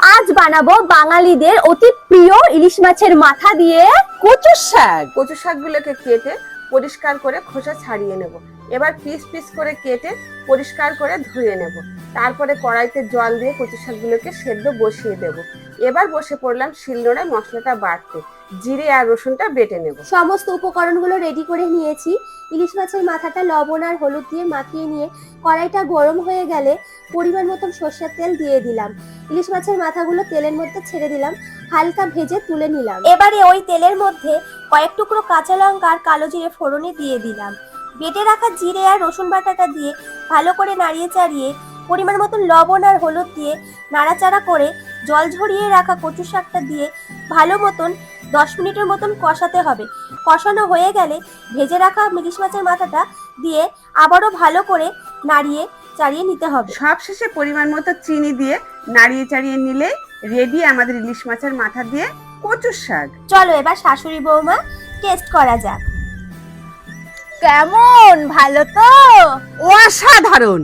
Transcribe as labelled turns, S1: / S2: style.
S1: আজ বানাবো বাঙালিদের অতি প্রিয় ইলিশ মাছের মাথা দিয়ে কচুর শাক।
S2: কচু শাকগুলোকে কেটে পরিষ্কার করে খোসা ছাড়িয়ে নেব। এবার পিস পিস করে কেটে পরিষ্কার করে ধুয়ে নেব। তারপরে কড়াইতে জল দিয়ে কচু শাকগুলোকে সেদ্ধ বসিয়ে দেব। এবার বসে পড়লাম শিলনোড়ায় মশলাটা বাটতে। জিরে আর রসুনটা বেটে নেব।
S1: সমস্ত উপকরণগুলো রেডি করে নিয়েছি। ইলিশ মাছের মাথাটা লবণ আর হলুদ দিয়ে মাখিয়ে নিয়ে কড়াইটা গরম হয়ে গেলে পরিমাণ মতন সরষের তেল দিয়ে দিলাম। ইলিশ মাছের মাথাগুলো তেলের মধ্যে ছেড়ে দিলাম, হালকা ভেজে তুলে নিলাম। এবারে ওই তেলের মধ্যে কয়েক টুকরো কাঁচা লঙ্কা আর কালো জিরে ফোড়নে দিয়ে দিলাম। বেটে রাখা জিরে আর রসুন বাটাটা দিয়ে ভালো করে নাড়িয়ে চাড়িয়ে পরিমাণ মতন লবণ আর হলুদ দিয়ে নাড়াচাড়া করে জল ঝরিয়ে রাখা কচু শাকটা দিয়ে ভালো মতন 10 মিনিটের মতন কষাতে হবে। কষানো হয়ে গেলে ভেজে রাখা ইলিশ মাছের মাথাটা দিয়ে আবারও ভালো করে নাড়িয়ে চাড়িয়ে নিতে হবে।
S2: সবশেষে পরিমাণ মতো চিনি দিয়ে নাড়িয়ে চাড়িয়ে নিলে রেডি আমাদের ইলিশ মাছের মাথা দিয়ে কচুর শাক।
S1: চলো এবার শাশুড়ি বৌমা টেস্ট করা যাক। কেমন, ভালো তো?
S2: অসাধারণ।